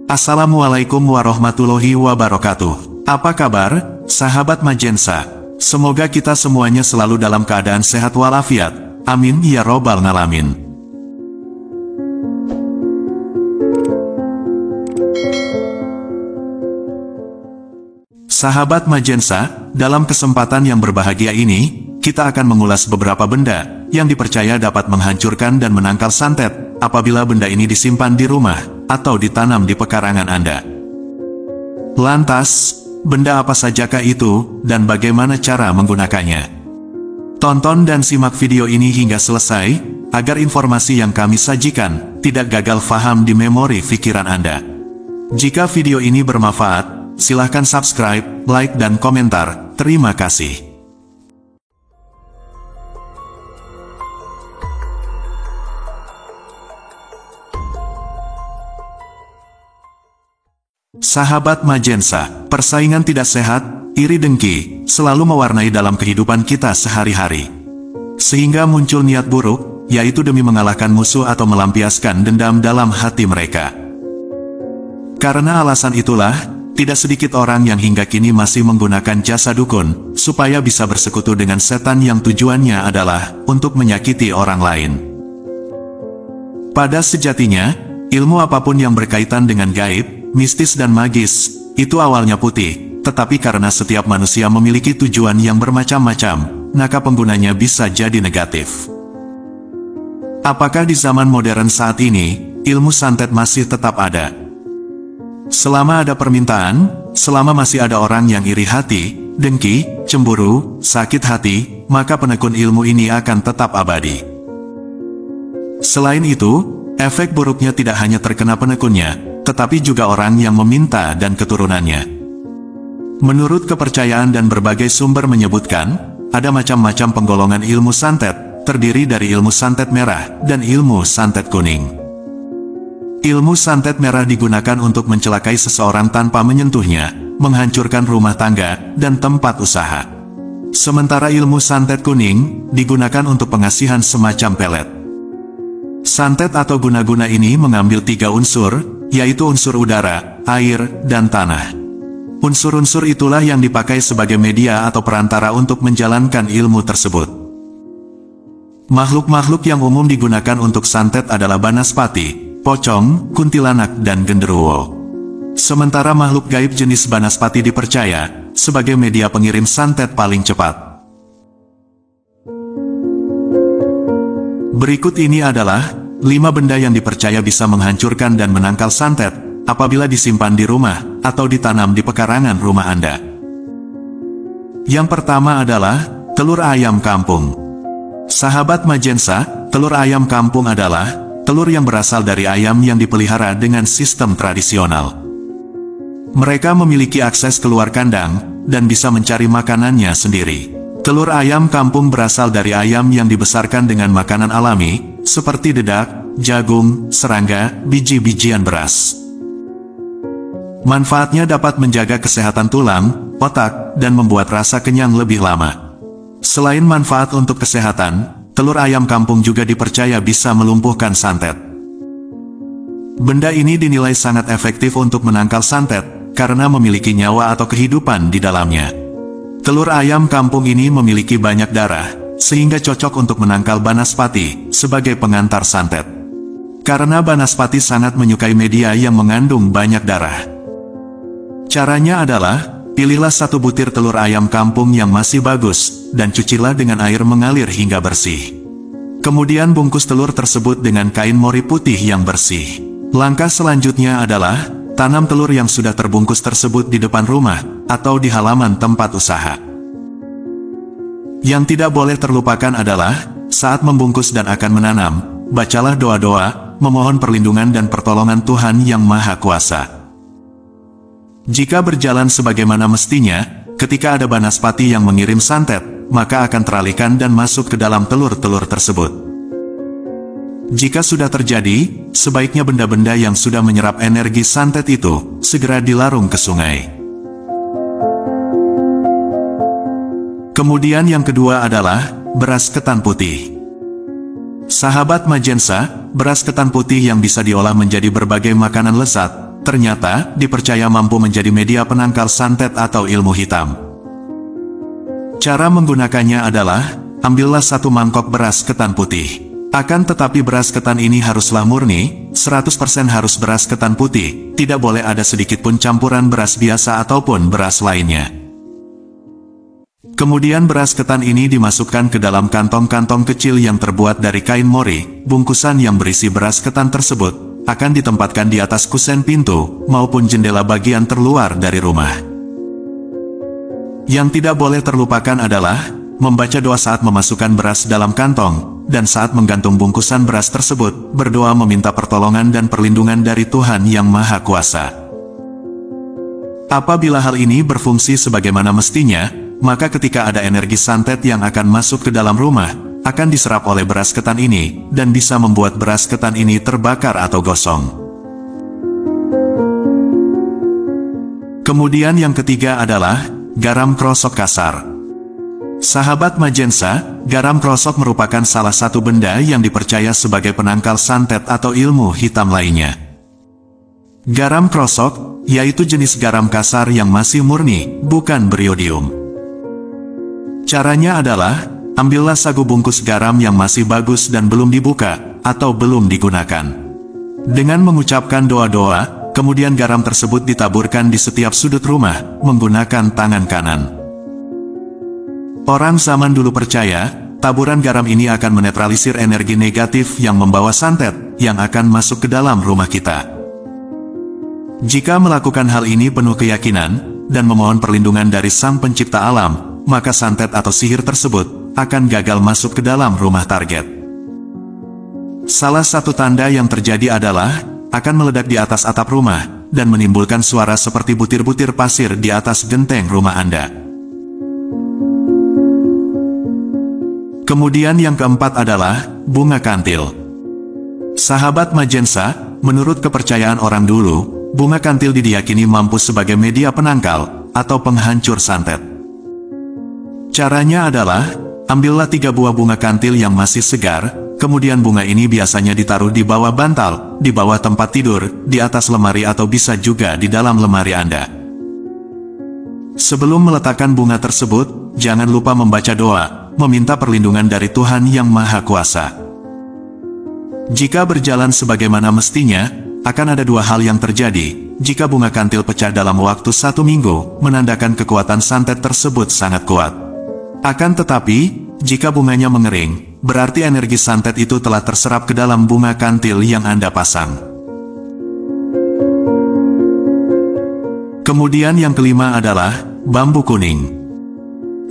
Assalamualaikum warahmatullahi wabarakatuh. Apa kabar, sahabat Majensa? Semoga kita semuanya selalu dalam keadaan sehat walafiat. Amin ya robbal ngalamin. Sahabat Majensa, dalam kesempatan yang berbahagia ini, kita akan mengulas beberapa benda yang dipercaya dapat menghancurkan dan menangkal santet apabila benda ini disimpan di rumah atau ditanam di pekarangan Anda. Lantas, benda apa sajakah itu dan bagaimana cara menggunakannya? Tonton dan simak video ini hingga selesai, agar informasi yang kami sajikan tidak gagal faham di memori pikiran Anda. Jika video ini bermanfaat, silahkan subscribe, like dan komentar. Terima kasih. Sahabat Majensa, persaingan tidak sehat, iri dengki, selalu mewarnai dalam kehidupan kita sehari-hari. Sehingga muncul niat buruk, yaitu demi mengalahkan musuh atau melampiaskan dendam dalam hati mereka. Karena alasan itulah, tidak sedikit orang yang hingga kini masih menggunakan jasa dukun, supaya bisa bersekutu dengan setan yang tujuannya adalah untuk menyakiti orang lain. Pada sejatinya, ilmu apapun yang berkaitan dengan gaib, mistis dan magis, itu awalnya putih, tetapi karena setiap manusia memiliki tujuan yang bermacam-macam, maka penggunanya bisa jadi negatif. Apakah di zaman modern saat ini, ilmu santet masih tetap ada? Selama ada permintaan, selama masih ada orang yang iri hati, dengki, cemburu, sakit hati, maka penekun ilmu ini akan tetap abadi. Selain itu, efek buruknya tidak hanya terkena penekunnya, tetapi juga orang yang meminta dan keturunannya. Menurut kepercayaan dan berbagai sumber menyebutkan, ada macam-macam penggolongan ilmu santet, terdiri dari ilmu santet merah dan ilmu santet kuning. Ilmu santet merah digunakan untuk mencelakai seseorang tanpa menyentuhnya, menghancurkan rumah tangga dan tempat usaha. Sementara ilmu santet kuning digunakan untuk pengasihan semacam pelet. Santet atau guna-guna ini mengambil 3 unsur, yaitu unsur udara, air, dan tanah. Unsur-unsur itulah yang dipakai sebagai media atau perantara untuk menjalankan ilmu tersebut. Makhluk-makhluk yang umum digunakan untuk santet adalah banaspati, pocong, kuntilanak, dan genderuwo. Sementara makhluk gaib jenis banaspati dipercaya sebagai media pengirim santet paling cepat. Berikut ini adalah 5 benda yang dipercaya bisa menghancurkan dan menangkal santet apabila disimpan di rumah atau ditanam di pekarangan rumah Anda. Yang pertama adalah telur ayam kampung. Sahabat Majensa, telur ayam kampung adalah telur yang berasal dari ayam yang dipelihara dengan sistem tradisional. Mereka memiliki akses keluar kandang dan bisa mencari makanannya sendiri. Telur ayam kampung berasal dari ayam yang dibesarkan dengan makanan alami, seperti dedak, jagung, serangga, biji-bijian beras. Manfaatnya dapat menjaga kesehatan tulang, otak, dan membuat rasa kenyang lebih lama. Selain manfaat untuk kesehatan, telur ayam kampung juga dipercaya bisa melumpuhkan santet. Benda ini dinilai sangat efektif untuk menangkal santet, karena memiliki nyawa atau kehidupan di dalamnya. Telur ayam kampung ini memiliki banyak darah, sehingga cocok untuk menangkal banaspati sebagai pengantar santet. Karena banaspati sangat menyukai media yang mengandung banyak darah. Caranya adalah, pilihlah 1 butir telur ayam kampung yang masih bagus, dan cucilah dengan air mengalir hingga bersih. Kemudian bungkus telur tersebut dengan kain mori putih yang bersih. Langkah selanjutnya adalah, tanam telur yang sudah terbungkus tersebut di depan rumah, atau di halaman tempat usaha. Yang tidak boleh terlupakan adalah, saat membungkus dan akan menanam, bacalah doa-doa, memohon perlindungan dan pertolongan Tuhan Yang Maha Kuasa. Jika berjalan sebagaimana mestinya, ketika ada banaspati yang mengirim santet, maka akan teralihkan dan masuk ke dalam telur-telur tersebut. Jika sudah terjadi, sebaiknya benda-benda yang sudah menyerap energi santet itu segera dilarung ke sungai. Kemudian yang kedua adalah beras ketan putih. Sahabat Majensa, beras ketan putih yang bisa diolah menjadi berbagai makanan lezat, ternyata dipercaya mampu menjadi media penangkal santet atau ilmu hitam. Cara menggunakannya adalah, ambillah 1 mangkok beras ketan putih. Akan tetapi beras ketan ini haruslah murni, 100% harus beras ketan putih, tidak boleh ada sedikit pun campuran beras biasa ataupun beras lainnya. Kemudian beras ketan ini dimasukkan ke dalam kantong-kantong kecil yang terbuat dari kain mori. Bungkusan yang berisi beras ketan tersebut akan ditempatkan di atas kusen pintu maupun jendela bagian terluar dari rumah. Yang tidak boleh terlupakan adalah membaca doa saat memasukkan beras dalam kantong, dan saat menggantung bungkusan beras tersebut, berdoa meminta pertolongan dan perlindungan dari Tuhan Yang Maha Kuasa. Apabila hal ini berfungsi sebagaimana mestinya, maka ketika ada energi santet yang akan masuk ke dalam rumah, akan diserap oleh beras ketan ini, dan bisa membuat beras ketan ini terbakar atau gosong. Kemudian yang ketiga adalah garam krosok kasar. Sahabat Majensa, garam krosok merupakan salah satu benda yang dipercaya sebagai penangkal santet atau ilmu hitam lainnya. Garam krosok, yaitu jenis garam kasar yang masih murni, bukan beriodium. Caranya adalah, ambillah sagu bungkus garam yang masih bagus dan belum dibuka, atau belum digunakan. Dengan mengucapkan doa-doa, kemudian garam tersebut ditaburkan di setiap sudut rumah, menggunakan tangan kanan. Orang zaman dulu percaya, taburan garam ini akan menetralisir energi negatif yang membawa santet, yang akan masuk ke dalam rumah kita. Jika melakukan hal ini penuh keyakinan, dan memohon perlindungan dari Sang Pencipta Alam, maka santet atau sihir tersebut akan gagal masuk ke dalam rumah target. Salah satu tanda yang terjadi adalah akan meledak di atas atap rumah dan menimbulkan suara seperti butir-butir pasir di atas genteng rumah Anda. Kemudian yang keempat adalah bunga kantil. Sahabat Majensa, menurut kepercayaan orang dulu, bunga kantil diyakini mampu sebagai media penangkal atau penghancur santet. Caranya adalah, ambillah 3 buah bunga kantil yang masih segar, kemudian bunga ini biasanya ditaruh di bawah bantal, di bawah tempat tidur, di atas lemari atau bisa juga di dalam lemari Anda. Sebelum meletakkan bunga tersebut, jangan lupa membaca doa, meminta perlindungan dari Tuhan Yang Maha Kuasa. Jika berjalan sebagaimana mestinya, akan ada 2 hal yang terjadi. Jika bunga kantil pecah dalam waktu 1 minggu, menandakan kekuatan santet tersebut sangat kuat. Akan tetapi, jika bunganya mengering, berarti energi santet itu telah terserap ke dalam bunga kantil yang Anda pasang. Kemudian yang kelima adalah bambu kuning.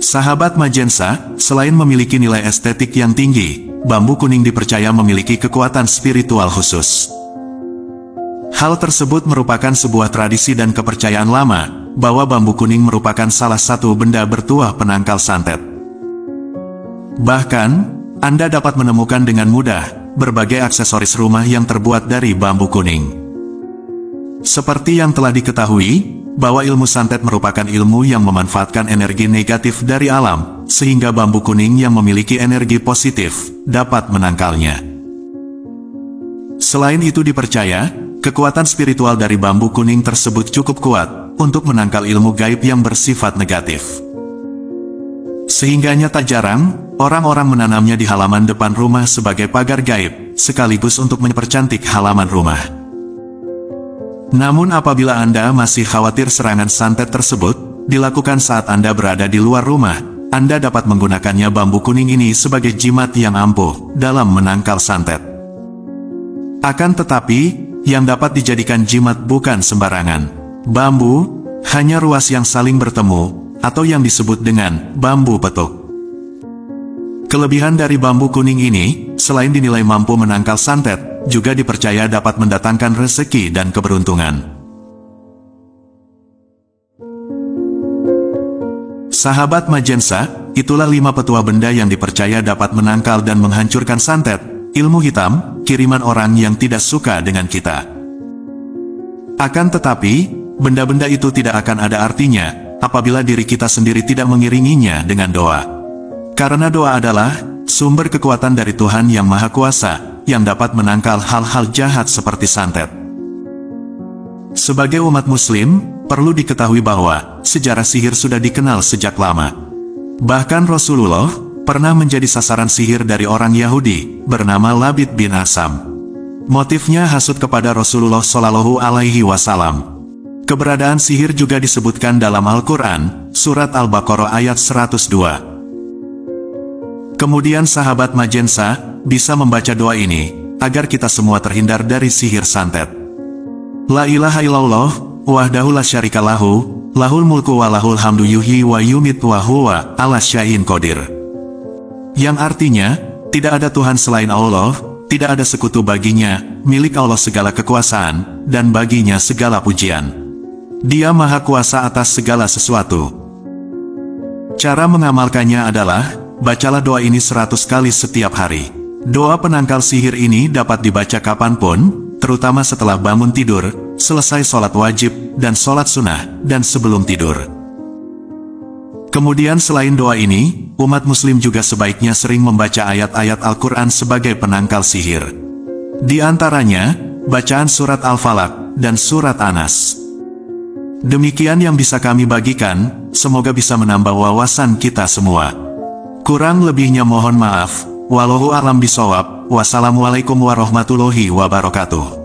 Sahabat Majensa, selain memiliki nilai estetik yang tinggi, bambu kuning dipercaya memiliki kekuatan spiritual khusus. Hal tersebut merupakan sebuah tradisi dan kepercayaan lama, bahwa bambu kuning merupakan salah satu benda bertuah penangkal santet. Bahkan, Anda dapat menemukan dengan mudah berbagai aksesoris rumah yang terbuat dari bambu kuning. Seperti yang telah diketahui, bahwa ilmu santet merupakan ilmu yang memanfaatkan energi negatif dari alam, sehingga bambu kuning yang memiliki energi positif dapat menangkalnya. Selain itu dipercaya, kekuatan spiritual dari bambu kuning tersebut cukup kuat untuk menangkal ilmu gaib yang bersifat negatif. Sehingganya tak jarang, orang-orang menanamnya di halaman depan rumah sebagai pagar gaib, sekaligus untuk mempercantik halaman rumah. Namun apabila Anda masih khawatir serangan santet tersebut dilakukan saat Anda berada di luar rumah, Anda dapat menggunakannya bambu kuning ini sebagai jimat yang ampuh dalam menangkal santet. Akan tetapi, yang dapat dijadikan jimat bukan sembarangan bambu, hanya ruas yang saling bertemu, atau yang disebut dengan bambu petuk. Kelebihan dari bambu kuning ini, selain dinilai mampu menangkal santet, juga dipercaya dapat mendatangkan rezeki dan keberuntungan. Sahabat Majensa, itulah 5 petua benda yang dipercaya dapat menangkal dan menghancurkan santet, ilmu hitam, kiriman orang yang tidak suka dengan kita. Akan tetapi, benda-benda itu tidak akan ada artinya apabila diri kita sendiri tidak mengiringinya dengan doa. Karena doa adalah sumber kekuatan dari Tuhan Yang Maha Kuasa, yang dapat menangkal hal-hal jahat seperti santet. Sebagai umat muslim, perlu diketahui bahwa sejarah sihir sudah dikenal sejak lama. Bahkan Rasulullah pernah menjadi sasaran sihir dari orang Yahudi bernama Labid bin Asam. Motifnya hasut kepada Rasulullah Shallallahu Alaihi Wasallam. Keberadaan sihir juga disebutkan dalam Al-Quran, surat Al-Baqarah ayat 102. Kemudian sahabat Majensa bisa membaca doa ini, agar kita semua terhindar dari sihir santet. La ilaha illallah, wahdahu la syarika lahu, lahul mulku wa lahul hamdu yuhyi wa yumit wa huwa ala syai'in qadir. Yang artinya, tidak ada Tuhan selain Allah, tidak ada sekutu baginya, milik Allah segala kekuasaan, dan baginya segala pujian. Dia maha kuasa atas segala sesuatu. Cara mengamalkannya adalah, bacalah doa ini 100 kali setiap hari. Doa penangkal sihir ini dapat dibaca kapanpun, terutama setelah bangun tidur, selesai sholat wajib, dan sholat sunnah, dan sebelum tidur. Kemudian selain doa ini, umat muslim juga sebaiknya sering membaca ayat-ayat Al-Quran sebagai penangkal sihir. Di antaranya, bacaan surat Al-Falaq, dan surat Anas. Demikian yang bisa kami bagikan, semoga bisa menambah wawasan kita semua. Kurang lebihnya mohon maaf, wallahu a'lam bishawab, wassalamualaikum warahmatullahi wabarakatuh.